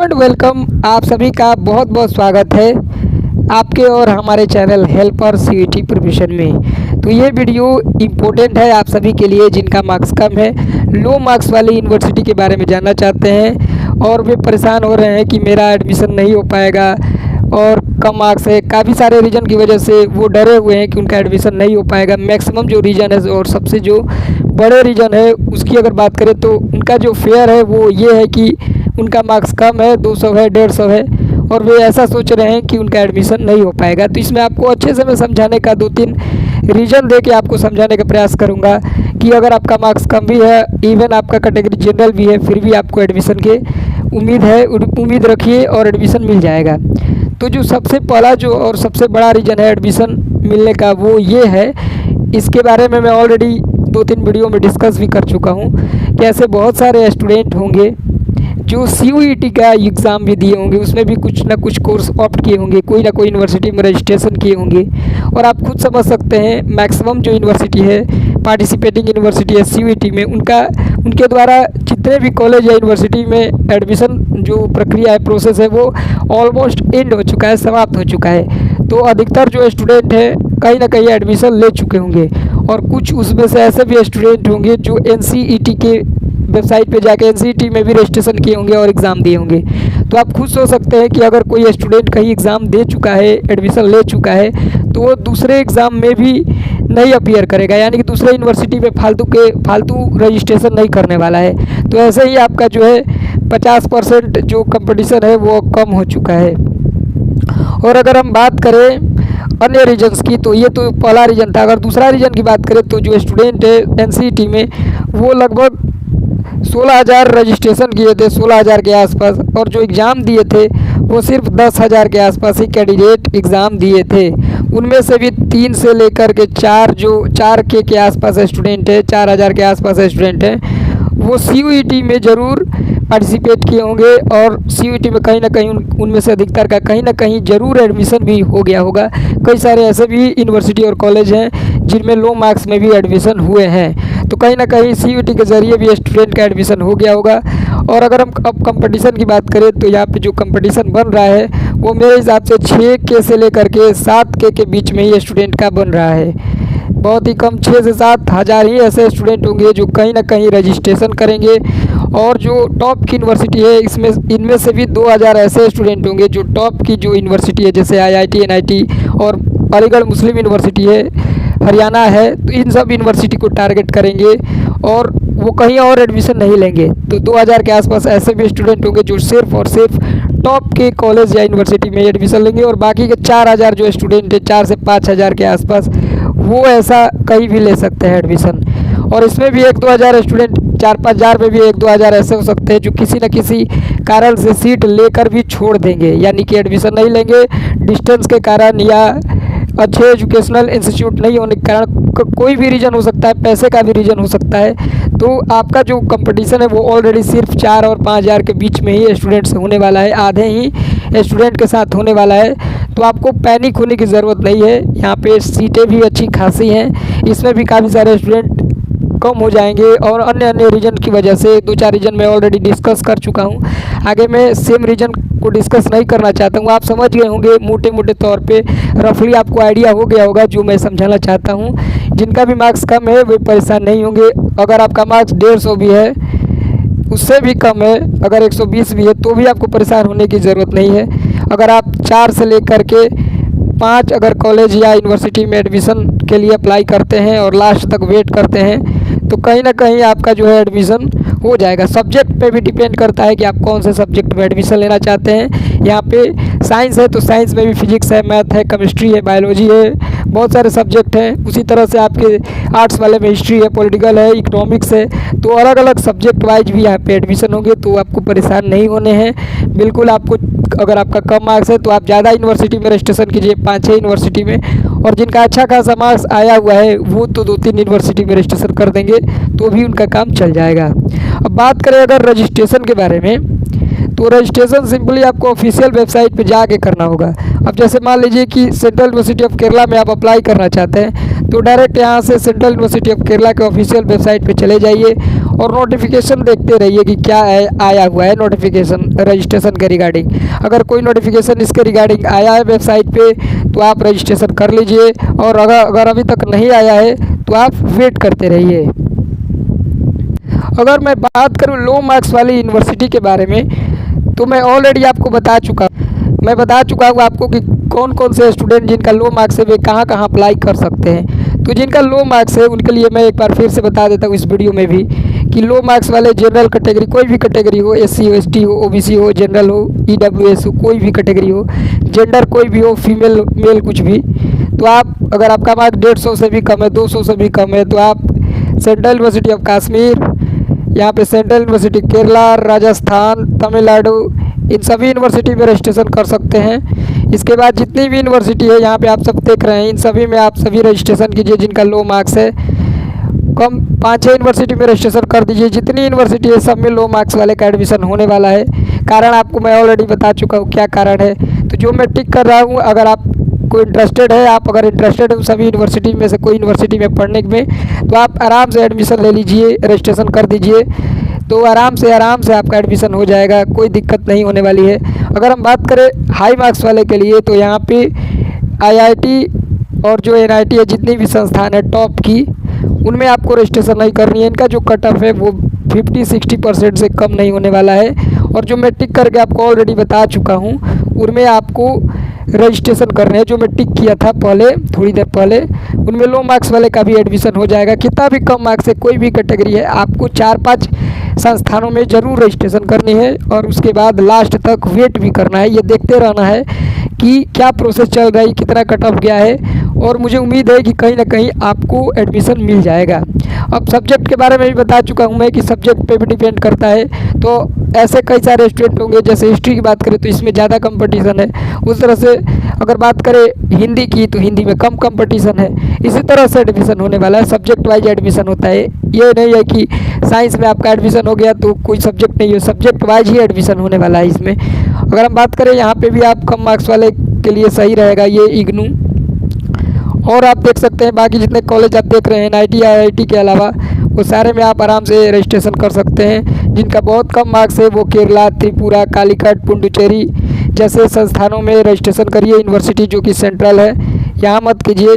And welcome. आप सभी का बहुत बहुत स्वागत है आपके और हमारे चैनल हेल्पर सीईटी प्रिपरेशन में। तो ये वीडियो इम्पोर्टेंट है आप सभी के लिए जिनका मार्क्स कम है, लो मार्क्स वाली यूनिवर्सिटी के बारे में जानना चाहते हैं और वे परेशान हो रहे हैं कि मेरा एडमिशन नहीं हो पाएगा और कम मार्क्स है। काफ़ी सारे रीज़न की वजह से वो डरे हुए हैं कि उनका एडमिशन नहीं हो पाएगा। मैक्सिमम जो रीज़न है और सबसे जो बड़े रीज़न है उसकी अगर बात करें तो उनका जो फेयर है वो ये है कि उनका मार्क्स कम है, 200 है, 150 है और वे ऐसा सोच रहे हैं कि उनका एडमिशन नहीं हो पाएगा। तो इसमें आपको अच्छे से मैं समझाने का 2-3 रीज़न दे के आपको समझाने का प्रयास करूंगा कि अगर आपका मार्क्स कम भी है, इवन आपका कैटेगरी जनरल भी है, फिर भी आपको एडमिशन के उम्मीद रखिए और एडमिशन मिल जाएगा। तो जो सबसे पहला जो और सबसे बड़ा रीज़न है एडमिशन मिलने का वो ये है, इसके बारे में मैं ऑलरेडी 2-3 वीडियो में डिस्कस भी कर चुका हूँ कि ऐसे बहुत सारे स्टूडेंट होंगे जो CUET का एग्ज़ाम भी दिए होंगे, उसमें भी कुछ ना कुछ कोर्स ऑप्ट किए होंगे, कोई ना कोई यूनिवर्सिटी में रजिस्ट्रेशन किए होंगे और आप खुद समझ सकते हैं मैक्सिमम जो यूनिवर्सिटी है, पार्टिसिपेटिंग यूनिवर्सिटी है CUET में, उनके द्वारा जितने भी कॉलेज या यूनिवर्सिटी में एडमिशन जो प्रक्रिया है, प्रोसेस है, वो ऑलमोस्ट एंड हो चुका है, समाप्त हो चुका है। तो अधिकतर जो स्टूडेंट हैं कहीं ना कहीं एडमिशन ले चुके होंगे और कुछ उसमें से ऐसे भी स्टूडेंट होंगे जो NCET के वेबसाइट पे जाके NCET में भी रजिस्ट्रेशन किए होंगे और एग्ज़ाम दिए होंगे। तो आप खुद सोच सकते हैं कि अगर कोई स्टूडेंट कहीं एग्ज़ाम दे चुका है, एडमिशन ले चुका है, तो वो दूसरे एग्ज़ाम में भी नहीं अपीयर करेगा, यानी कि दूसरे यूनिवर्सिटी में फालतू रजिस्ट्रेशन नहीं करने वाला है। तो ऐसे ही आपका जो है 50% जो कंपटीशन है वो कम हो चुका है। और अगर हम बात करें अन्य रीजन्स की, तो ये तो पहला रीज़न था। अगर दूसरा रीज़न की बात करें तो जो स्टूडेंट है NCET में वो लगभग 16,000 रजिस्ट्रेशन किए थे, 16,000 के आसपास, और जो एग्ज़ाम दिए थे वो सिर्फ 10,000 के आसपास ही कैंडिडेट एग्ज़ाम दिए थे। उनमें से भी 3 से लेकर के 4 के आसपास स्टूडेंट है, 4,000 के आसपास स्टूडेंट हैं, वो CUET में ज़रूर पार्टिसिपेट किए होंगे और CUET में कहीं ना कहीं उनमें से अधिकतर का कहीं ना कहीं ज़रूर एडमिशन भी हो गया होगा। कई सारे ऐसे भी यूनिवर्सिटी और कॉलेज हैं जिनमें लो मार्क्स में भी एडमिशन हुए हैं, तो कहीं ना कहीं CUET के ज़रिए भी स्टूडेंट का एडमिशन हो गया होगा। और अगर हम अब कंपटीशन की बात करें तो यहाँ पे जो कंपटीशन बन रहा है वो मेरे हिसाब से 6K से लेकर के 7K के बीच में ही स्टूडेंट का बन रहा है। बहुत ही कम 6 से 7 हज़ार ही ऐसे स्टूडेंट होंगे जो कहीं ना कहीं रजिस्ट्रेशन करेंगे। और जो टॉप की यूनिवर्सिटी है इनमें से भी 2,000 ऐसे स्टूडेंट होंगे जो टॉप की जो यूनिवर्सिटी है, जैसे IIT NIT और अलीगढ़ मुस्लिम यूनिवर्सिटी है, हरियाणा है, तो इन सब यूनिवर्सिटी को टारगेट करेंगे और वो कहीं और एडमिशन नहीं लेंगे। तो 2,000 के आसपास ऐसे भी स्टूडेंट होंगे जो सिर्फ और सिर्फ टॉप के कॉलेज या यूनिवर्सिटी में एडमिशन लेंगे और बाकी के 4,000 जो स्टूडेंट है, 4 से 5,000 के आसपास, वो ऐसा कहीं भी ले सकते हैं एडमिशन। और इसमें भी 1-2 हज़ार स्टूडेंट, 4-5 हज़ार में भी 1-2 हज़ार ऐसे हो सकते हैं जो किसी न किसी कारण से सीट लेकर भी छोड़ देंगे, यानी कि एडमिशन नहीं लेंगे डिस्टेंस के कारण या अच्छे एजुकेशनल इंस्टीट्यूट नहीं होने के कारण, कोई भी रीज़न हो सकता है, पैसे का भी रीज़न हो सकता है। तो आपका जो कंपटीशन है वो ऑलरेडी सिर्फ 4 और 5 हज़ार के बीच में ही स्टूडेंट्स होने वाला है, आधे ही स्टूडेंट के साथ होने वाला है। तो आपको पैनिक होने की ज़रूरत नहीं है, यहाँ पे सीटें भी अच्छी खासी हैं, इसमें भी काफ़ी सारे स्टूडेंट कम हो जाएंगे और अन्य रीजन की वजह से 2-4 रीजन मैं ऑलरेडी डिस्कस कर चुका हूँ। आगे मैं सेम रीजन को डिस्कस नहीं करना चाहता हूँ, आप समझ गए होंगे मोटे मोटे तौर पे, रफली आपको आइडिया हो गया होगा जो मैं समझाना चाहता हूँ। जिनका भी मार्क्स कम है वे परेशान नहीं होंगे। अगर आपका मार्क्स 150 भी है, उससे भी कम है, अगर 120 भी है, तो भी आपको परेशान होने की ज़रूरत नहीं है। अगर आप 4 से लेकर के 5 अगर कॉलेज या यूनिवर्सिटी में एडमिशन के लिए अप्लाई करते हैं और लास्ट तक वेट करते हैं तो कहीं ना कहीं आपका जो है एडमिशन हो जाएगा। सब्जेक्ट पे भी डिपेंड करता है कि आप कौन से सब्जेक्ट में एडमिशन लेना चाहते हैं। यहाँ पे साइंस है तो साइंस में भी फिजिक्स है, मैथ है, केमिस्ट्री है, बायोलॉजी है, बहुत सारे सब्जेक्ट हैं। उसी तरह से आपके आर्ट्स वाले में हिस्ट्री है, पॉलिटिकल है, इकोनॉमिक्स है, तो अलग अलग सब्जेक्ट वाइज भी यहाँ पे एडमिशन होंगे। तो आपको परेशान नहीं होने हैं बिल्कुल। आपको अगर आपका कम मार्क्स है तो आप ज़्यादा यूनिवर्सिटी में रजिस्ट्रेशन कीजिए, 5-6 यूनिवर्सिटी में, और जिनका अच्छा खासा मार्क्स आया हुआ है वो तो 2-3 यूनिवर्सिटी में रजिस्ट्रेशन कर देंगे तो भी उनका काम चल जाएगा। अब बात करें अगर रजिस्ट्रेशन के बारे में, तो रजिस्ट्रेशन सिंपली आपको ऑफिशियल वेबसाइट पे जाके करना होगा। अब जैसे मान लीजिए कि सेंट्रल यूनिवर्सिटी ऑफ केरला में आप अप्लाई करना चाहते हैं तो डायरेक्ट यहाँ से सेंट्रल यूनिवर्सिटी ऑफ केरला के ऑफिशियल वेबसाइट पे चले जाइए और नोटिफिकेशन देखते रहिए कि क्या आया हुआ है नोटिफिकेशन रजिस्ट्रेशन के रिगार्डिंग। अगर कोई नोटिफिकेशन इसके रिगार्डिंग आया है वेबसाइट पे तो आप रजिस्ट्रेशन कर लीजिए, और अगर अभी तक नहीं आया है तो आप वेट करते रहिए। अगर मैं बात करूं लो मार्क्स वाली यूनिवर्सिटी के बारे में, तो मैं ऑलरेडी आपको बता चुका हूँ आपको कि कौन कौन से स्टूडेंट जिनका लो मार्क्स है वे कहाँ कहाँ अप्लाई कर सकते हैं। तो जिनका लो मार्क्स है उनके लिए मैं एक बार फिर से बता देता हूँ इस वीडियो में भी कि लो मार्क्स वाले जनरल कैटेगरी, कोई भी कैटेगरी हो, SC हो, ST हो, OBC हो, जनरल हो, EWS हो, कोई भी कैटेगरी हो, जेंडर कोई भी हो, फीमेल मेल कुछ भी, तो आप अगर आपका मार्क्स 150 से भी कम है, 200 से भी कम है, तो आप सेंट्रल यूनिवर्सिटी ऑफ कश्मीर, यहाँ पे सेंट्रल यूनिवर्सिटी केरला, राजस्थान, तमिलनाडु, इन सभी यूनिवर्सिटी में रजिस्ट्रेशन कर सकते हैं। इसके बाद जितनी भी यूनिवर्सिटी है यहाँ पे आप सब देख रहे हैं, इन सभी में आप सभी रजिस्ट्रेशन कीजिए जिनका लो मार्क्स है। कम 5-6 यूनिवर्सिटी में रजिस्ट्रेशन कर दीजिए। जितनी यूनिवर्सिटी है सब में लो मार्क्स वाले का एडमिशन होने वाला है। कारण आपको मैं ऑलरेडी बता चुका हूँ क्या कारण है, तो जो मैं टिक कर रहा हूँ, अगर आप कोई इंटरेस्टेड है, आप अगर इंटरेस्टेड है सभी यूनिवर्सिटी में से कोई यूनिवर्सिटी में पढ़ने में, तो आप आराम से एडमिशन ले लीजिए, रजिस्ट्रेशन कर दीजिए, तो आराम से आपका एडमिशन हो जाएगा, कोई दिक्कत नहीं होने वाली है। अगर हम बात करें हाई मार्क्स वाले के लिए, तो यहाँ पे IIT और जो NIT है, जितनी भी संस्थान है टॉप की, उनमें आपको रजिस्ट्रेशन नहीं करनी है। इनका जो कट ऑफ है वो 50-60% से कम नहीं होने वाला है, और जो मैं टिक करके आपको ऑलरेडी बता चुका हूँ उनमें आपको रजिस्ट्रेशन करने हैं। जो मैं टिक किया था पहले, थोड़ी देर पहले, उनमें लो मार्क्स वाले का भी एडमिशन हो जाएगा। कितना भी कम मार्क्स है, कोई भी कैटेगरी है, आपको 4-5 संस्थानों में ज़रूर रजिस्ट्रेशन करनी है, और उसके बाद लास्ट तक वेट भी करना है। ये देखते रहना है कि क्या प्रोसेस चल रहा है, कितना कट ऑफ गया है, और मुझे उम्मीद है कि कहीं ना कहीं आपको एडमिशन मिल जाएगा। अब सब्जेक्ट के बारे में भी बता चुका हूँ मैं कि सब्जेक्ट पे भी डिपेंड करता है। तो ऐसे कई सारे स्टूडेंट होंगे, जैसे हिस्ट्री की बात करें तो इसमें ज़्यादा कंपटीशन है, उस तरह से अगर बात करें हिंदी की तो हिंदी में कम कंपटीशन है। इसी तरह से एडमिशन होने वाला है, सब्जेक्ट वाइज एडमिशन होता है। ये नहीं है कि साइंस में आपका एडमिशन हो गया तो कोई सब्जेक्ट नहीं है, सब्जेक्ट वाइज ही एडमिशन होने वाला है इसमें। अगर हम बात करें यहाँ पे भी आप कम मार्क्स वाले के लिए सही रहेगा ये इग्नू, और आप देख सकते हैं बाकी जितने कॉलेज आप देख रहे हैं NIT IIT के अलावा, वो सारे में आप आराम से रजिस्ट्रेशन कर सकते हैं। जिनका बहुत कम मार्क्स है वो केरला, त्रिपुरा, कालीकट, पुडुचेरी जैसे संस्थानों में रजिस्ट्रेशन करिए। यूनिवर्सिटी जो कि सेंट्रल है यहाँ मत कीजिए।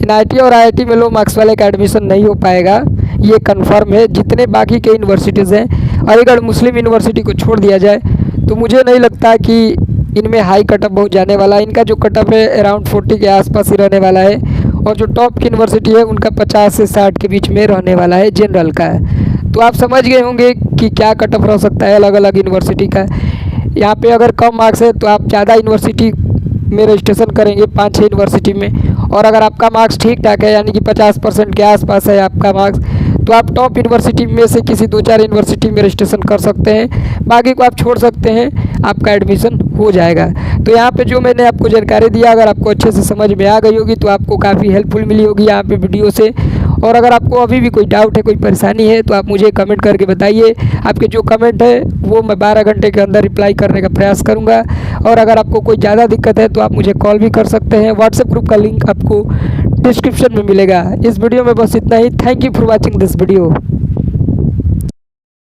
NIT और IIT में लो मार्क्स वाले का एडमिशन नहीं हो पाएगा, ये कन्फर्म है। जितने बाकी के यूनिवर्सिटीज़ हैं, अलीगढ़ मुस्लिम यूनिवर्सिटी को छोड़ दिया जाए तो मुझे नहीं लगता कि इनमें हाई कटअप बहुत जाने वाला है। इनका जो कटअप है अराउंड 40 के आसपास ही रहने वाला है, और जो टॉप की यूनिवर्सिटी है उनका 50 से 60 के बीच में रहने वाला है, जनरल का है। तो आप समझ गए होंगे कि क्या कटअप रह सकता है अलग अलग यूनिवर्सिटी का। यहाँ पे अगर कम मार्क्स है तो आप ज़्यादा यूनिवर्सिटी में रजिस्ट्रेशन करेंगे, 5-6 यूनिवर्सिटी में, और अगर आपका मार्क्स ठीक ठाक है यानी कि 50% के आसपास है आपका मार्क्स, तो आप टॉप यूनिवर्सिटी में से किसी 2-4 यूनिवर्सिटी में रजिस्ट्रेशन कर सकते हैं, बाकी को आप छोड़ सकते हैं, आपका एडमिशन हो जाएगा। तो यहाँ पे जो मैंने आपको जानकारी दिया, अगर आपको अच्छे से समझ में आ गई होगी तो आपको काफ़ी हेल्पफुल मिली होगी यहाँ पे वीडियो से। और अगर आपको अभी भी कोई डाउट है, कोई परेशानी है, तो आप मुझे कमेंट करके बताइए। आपके जो कमेंट है वो मैं 12 घंटे के अंदर रिप्लाई करने का प्रयास करूँगा। और अगर आपको कोई ज़्यादा दिक्कत है तो आप मुझे कॉल भी कर सकते हैं। व्हाट्सएप ग्रुप का लिंक आपको डिस्क्रिप्शन में मिलेगा। इस वीडियो में बस इतना ही। Thank you for watching this video.